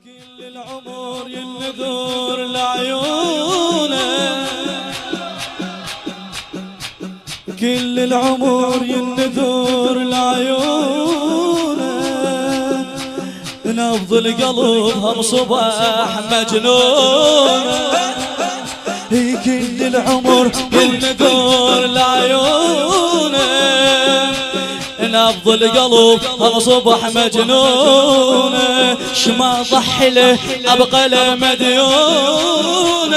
كل العمر ينذر لعيونه، كل العمر ينذر لعيونه، نبض القلب هم صباح مجنون. كل العمر ينذر لعيونه، نبض القلب هم صبح مجنون. شما ضحي له ابقى له مديونه،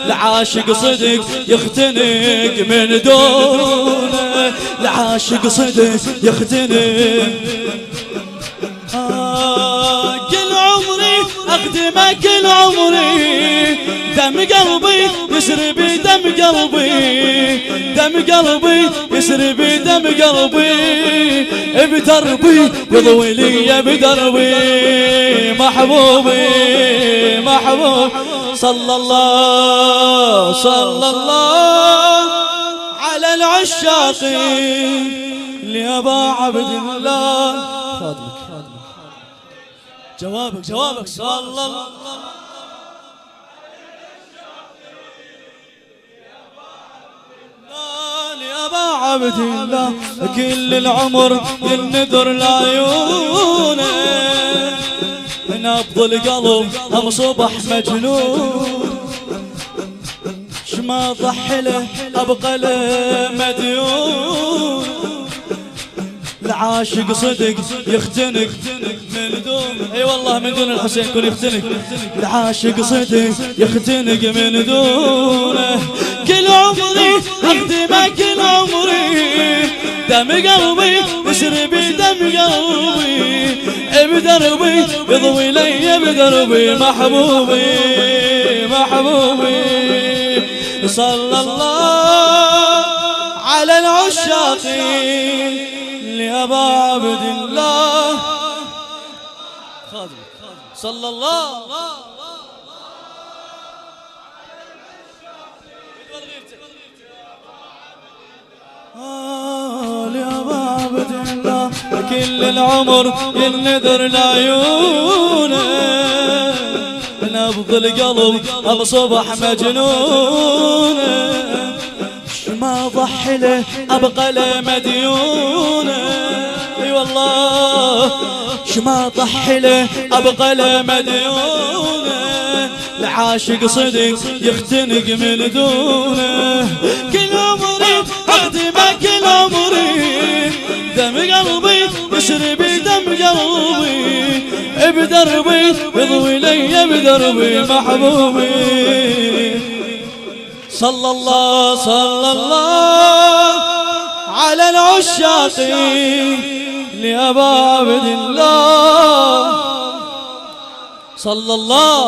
العاشق صدق يختنق من دونه، العاشق صدق يختنق. كل عمري اخدمك، كل عمري دم قلبي يسري بدم قلبي، دم قلبي يسري بدم قلبي، بدربي يضوي لي بدربي محبوبي محبوب. صلى الله صلى الله على العشاق لأبا عبد الله. خادمك جوابك جوابك. صلى الله لأبا عبد الله، كل العمر ينذر لعيونه، نبض القلب هم صبح مجنون. شما ضحي له ابقى له مديون، العاشق صدق يختنق من دون. اي والله من دون الحسين كن يختنق، العاشق صدق يختنق من دونه. كل عمري اخدمك، كل عمري دم قلبي يسري بدم قلبي، بدربي يضوي لي بدربي محبوبي محبوبي. صلى الله على العشاق لأبا عبد الله. خادمك صلى الله لأبا عبد الله، كل العمر ينذر لعيونه، نبض القلب هم صبح مجنون. ما ضحي له ابقى له مديونه، اي والله شما ضحي له ابقى له مديونه، العاشق صدق يختنق من دونه. كل عمري اخدمك، كل عمري دم قلبي يسري بدم قلبي، بدربي يضوي لي بدربي محبوبي. صلى الله صلى الله على العشاق لأبا عبد الله. صلى الله.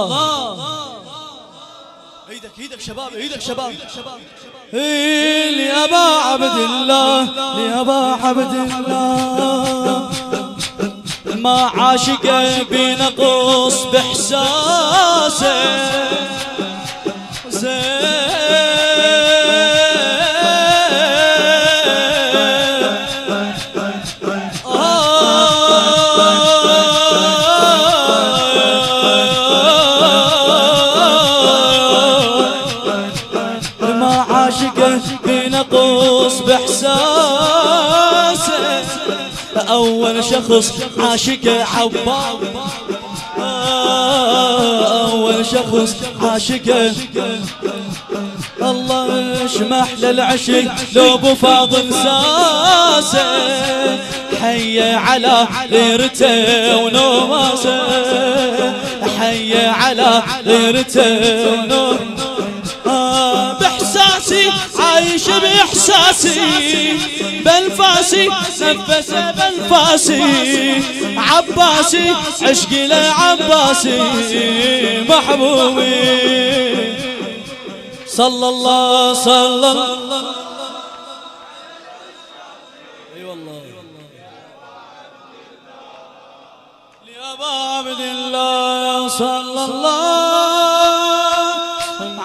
ايدك ايدك شباب، ايدك شباب لأبا عبد الله، لأبا عبد الله. ما عاشق بنقص بإحساسه ما عاشقه بنقص بإحساسه، أول شخص عاشقه عباب، أول شخص عاشقه. الله اشمح للعشق لو بفاضل ساسه، حي على غيرته ونواسه، حي على غيرته ونواسه. بإحساسي عايش بإحساسي، بأنفاسي نفسه بأنفاسي، عباسي عشقي لعباسي محبوبي. صلى الله صلى الله. اي والله لأبا عبد الله. صلى الله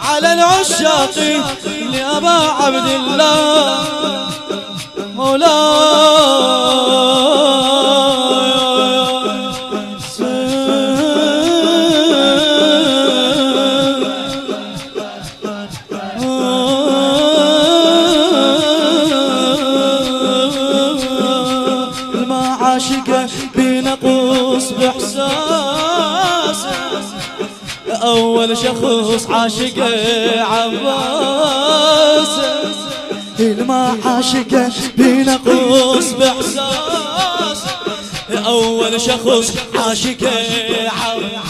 على العشاق لأبا عبد الله مولاي. بينقص بإحساسه أول شخص عاشق عباسه ما عاشق بينقص بإحساسه أول شخص عاشق عباسه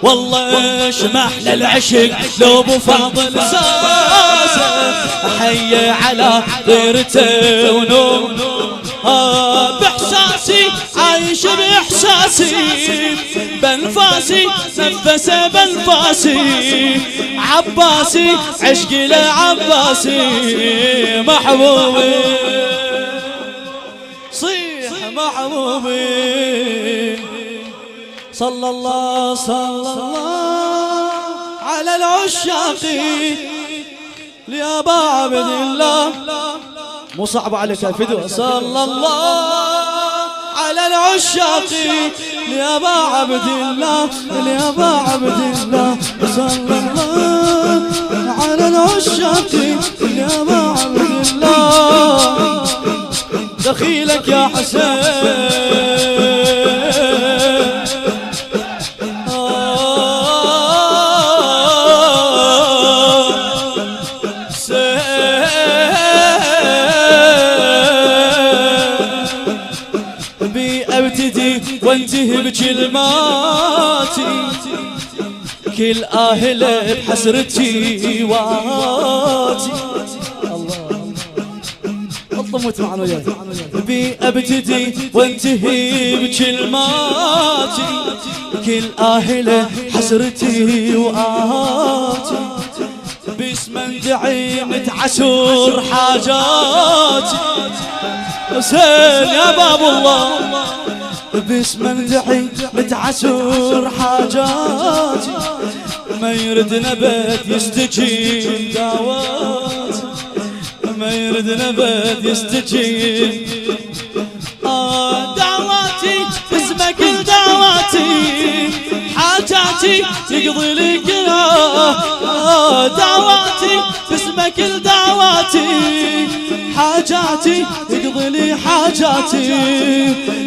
والله شمحنا العشق لو ابو فاضل ساسه حي على غيرته ونوم باحساسي عايش باحساسي بانفاسي نفسه بانفاسي عباسي عشقي لعباسي محبوبي صيح محبوبي صلى الله على العشاق لأبا عبد الله مو صعب عليك الفدوة صلى الله على العشاق لأبا عبد الله لأبا عبد الله صلى الله على العشاق لأبا عبد الله دخيلك يا حسين وانتهي بكلماتي كل آهله بحسرتي واتي الله اطمت معنا وياي بي ابتدي وانتهي بكلماتي كل آهله حسرتي واتي باسم ندعي متعسر حاجاتي حسين يا باب الله باسم ندعي متعسر حاجاتي ما يرد نبات يستجيب دعواتي ما يرد نبات يستجيب دعواتي اسمك دعواتي حاجاتي يقضي لي كلها دعواتي اسمك دعواتي حاجاتي يقضي لي حاجاتي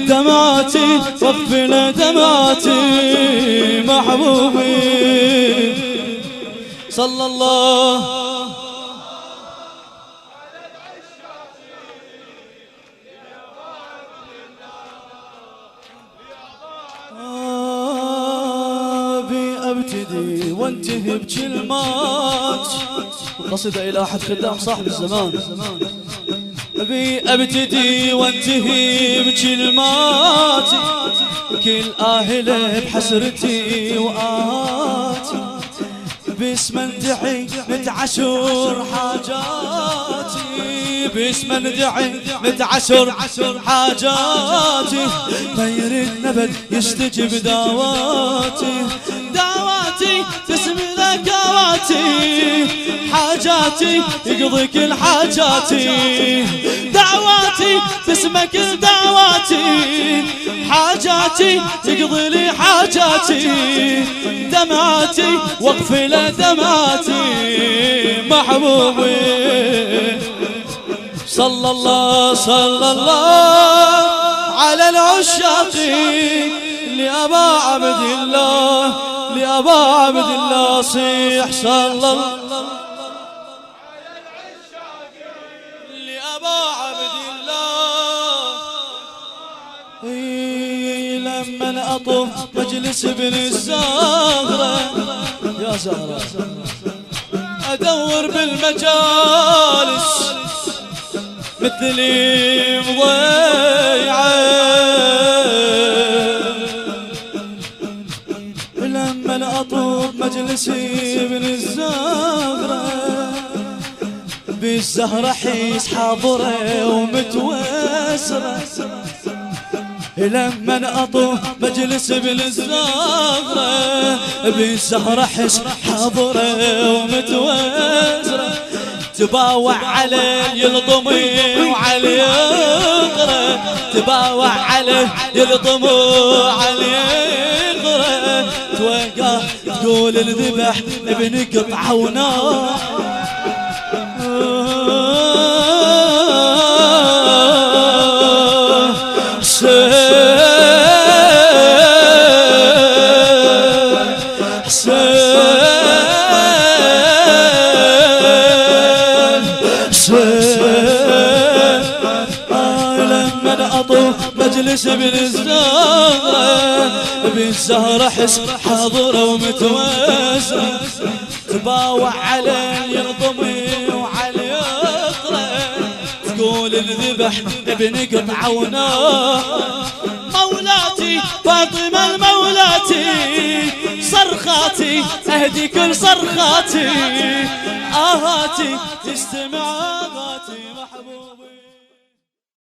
دمعاتي وفل دمعاتي محبوبي صلى الله ابتدي وانتهي بكلمات قصيدة إلى أحد خدام صاحب الزمان أبي أبتدي وانتهي بكلماتي كل آهله بحسرتي وآتي باسم ندعي متعسر حاجاتي باسم ندعي متعسر حاجاتي ما يريد نبد يستجب دعواتي دعواتي تسمي ذكواتي حاجاتي يقضي كل حاجاتي دعواتي تسمى كل دعواتي حاجاتي يقضي لي حاجاتي دمعاتي وقف لدمعاتي محبوبي صلى الله على العشاق لأبا عبد الله لأبا عبد الله صيح صلى الله لأبا عبد الله لما أطوف مجلس ابن الزهرة يا زهرة أدور بالمجالس مثلي مضيعة لما أطوف مجلسي ابن الزهرة بالزهرة حيس حاضرة ومتوسرة لما أطوف مجلس ابن الزهرة بالزهرة حيس حاضرة ومتوسرة تباوع عليه يلطمي وعلي يقرأ تباوع عليه يلطمي وعلي يقرأ توقع تقول الذبح ابن قطعة ونار مجلس بالزهرة حس حاضرة ومتوزرة تباوع على اليضمي وعلى اليقرة تقول الذبح ابن قطعة ونار مولاتي فاطمة المولاتي صرخاتي اهدي كل صرخاتي آهاتي تستمع آهاتي محبوب